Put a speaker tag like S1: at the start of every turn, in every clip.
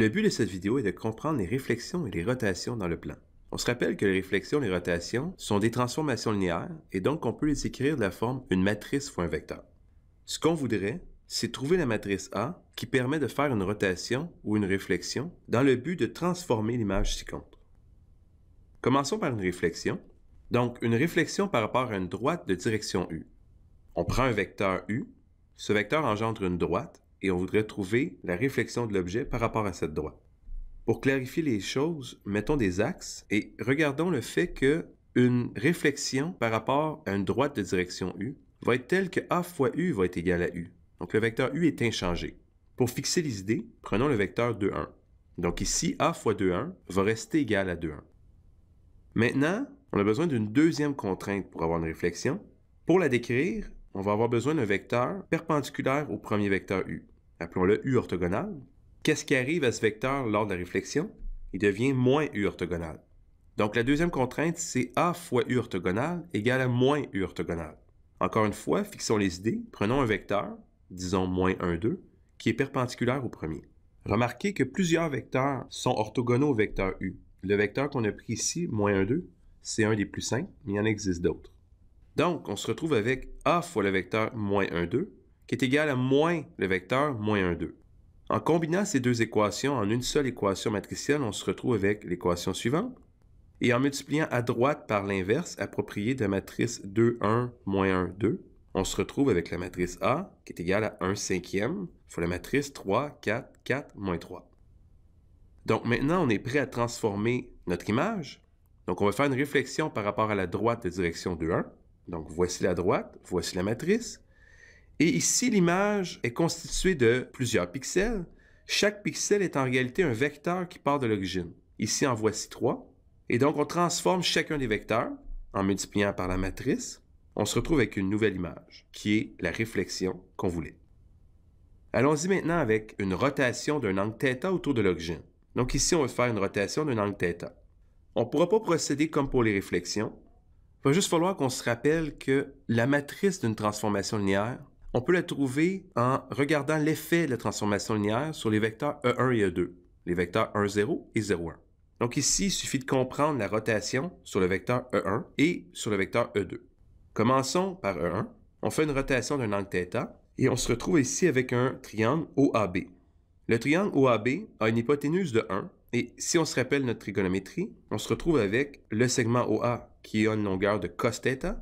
S1: Le but de cette vidéo est de comprendre les réflexions et les rotations dans le plan. On se rappelle que les réflexions et les rotations sont des transformations linéaires et donc on peut les écrire de la forme une matrice fois un vecteur. Ce qu'on voudrait, c'est trouver la matrice A qui permet de faire une rotation ou une réflexion dans le but de transformer l'image ci-contre. Commençons par une réflexion. Donc, une réflexion par rapport à une droite de direction U. On prend un vecteur U, ce vecteur engendre une droite et on voudrait trouver la réflexion de l'objet par rapport à cette droite. Pour clarifier les choses, mettons des axes et regardons le fait qu'une réflexion par rapport à une droite de direction U va être telle que A fois U va être égal à U. Donc le vecteur U est inchangé. Pour fixer les idées, prenons le vecteur 2, 1. Donc ici, A fois 2, 1 va rester égal à 2, 1. Maintenant, on a besoin d'une deuxième contrainte pour avoir une réflexion. Pour la décrire, on va avoir besoin d'un vecteur perpendiculaire au premier vecteur U. Appelons-le U orthogonal. Qu'est-ce qui arrive à ce vecteur lors de la réflexion? Il devient moins U orthogonal. Donc la deuxième contrainte, c'est A fois U orthogonal égale à moins U orthogonal. Encore une fois, fixons les idées. Prenons un vecteur, disons moins 1, 2, qui est perpendiculaire au premier. Remarquez que plusieurs vecteurs sont orthogonaux au vecteur U. Le vecteur qu'on a pris ici, moins 1, 2, c'est un des plus simples, mais il y en existe d'autres. Donc, on se retrouve avec A fois le vecteur moins 1, 2, qui est égal à moins le vecteur moins 1, 2. En combinant ces deux équations en une seule équation matricielle, on se retrouve avec l'équation suivante. Et en multipliant à droite par l'inverse approprié de la matrice 2, 1, moins 1, 2, on se retrouve avec la matrice A, qui est égale à 1 cinquième, fois la matrice 3, 4, 4, moins 3. Donc maintenant, on est prêt à transformer notre image. Donc on va faire une réflexion par rapport à la droite de direction 2, 1. Donc voici la droite, voici la matrice. Et ici, l'image est constituée de plusieurs pixels. Chaque pixel est en réalité un vecteur qui part de l'origine. Ici, en voici 3. Et donc, on transforme chacun des vecteurs en multipliant par la matrice. On se retrouve avec une nouvelle image, qui est la réflexion qu'on voulait. Allons-y maintenant avec une rotation d'un angle θ autour de l'origine. Donc ici, on va faire une rotation d'un angle θ. On ne pourra pas procéder comme pour les réflexions. Il va juste falloir qu'on se rappelle que la matrice d'une transformation linéaire, on peut la trouver en regardant l'effet de la transformation linéaire sur les vecteurs E1 et E2, les vecteurs 1, 0 et 0, 1. Donc ici, il suffit de comprendre la rotation sur le vecteur E1 et sur le vecteur E2. Commençons par E1. On fait une rotation d'un angle θ et on se retrouve ici avec un triangle OAB. Le triangle OAB a une hypoténuse de 1 et si on se rappelle notre trigonométrie, on se retrouve avec le segment OA qui a une longueur de cos θ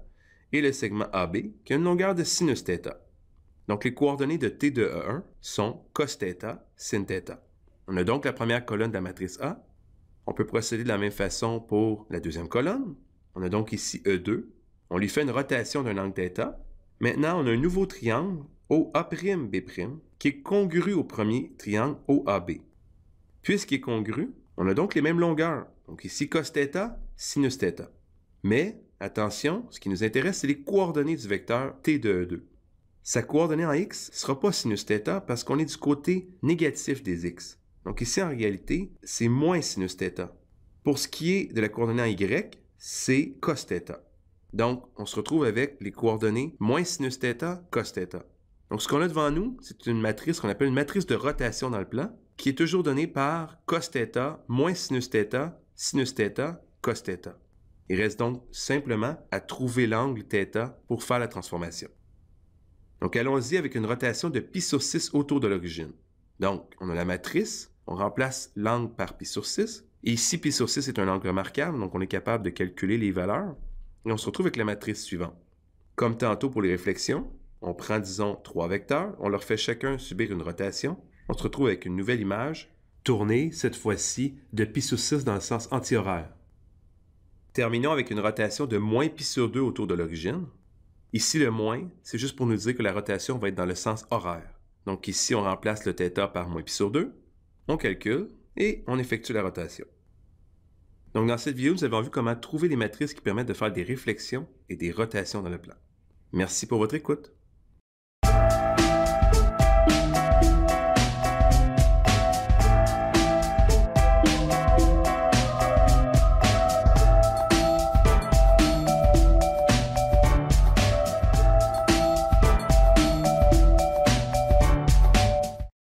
S1: et le segment AB qui a une longueur de sinus θ. Donc les coordonnées de T de E1 sont cos θ, sin θ. On a donc la première colonne de la matrice A. On peut procéder de la même façon pour la deuxième colonne. On a donc ici E2. On lui fait une rotation d'un angle θ. Maintenant, on a un nouveau triangle OA'B' qui est congru au premier triangle OAB. Puisqu'il est congru, on a donc les mêmes longueurs. Donc ici cos θ, sinus θ. Mais, attention, ce qui nous intéresse, c'est les coordonnées du vecteur T de E2. Sa coordonnée en x ne sera pas sinus θ parce qu'on est du côté négatif des x. Donc ici, en réalité, c'est moins sinus θ. Pour ce qui est de la coordonnée en y, c'est cos θ. Donc, on se retrouve avec les coordonnées moins sinus θ, cos θ. Donc, ce qu'on a devant nous, c'est une matrice qu'on appelle une matrice de rotation dans le plan, qui est toujours donnée par cos θ, moins sinus θ, cos θ. Il reste donc simplement à trouver l'angle θ pour faire la transformation. Donc, allons-y avec une rotation de π sur 6 autour de l'origine. Donc, on a la matrice, on remplace l'angle par π sur 6. Et ici, π sur 6 est un angle remarquable, donc on est capable de calculer les valeurs. Et on se retrouve avec la matrice suivante. Comme tantôt pour les réflexions, on prend, disons, 3 vecteurs, on leur fait chacun subir une rotation. On se retrouve avec une nouvelle image, tournée, cette fois-ci, de π sur 6 dans le sens antihoraire. Terminons avec une rotation de moins π sur 2 autour de l'origine. Ici, le moins, c'est juste pour nous dire que la rotation va être dans le sens horaire. Donc ici, on remplace le θ par moins π sur 2, on calcule et on effectue la rotation. Donc dans cette vidéo, nous avons vu comment trouver les matrices qui permettent de faire des réflexions et des rotations dans le plan. Merci pour votre écoute.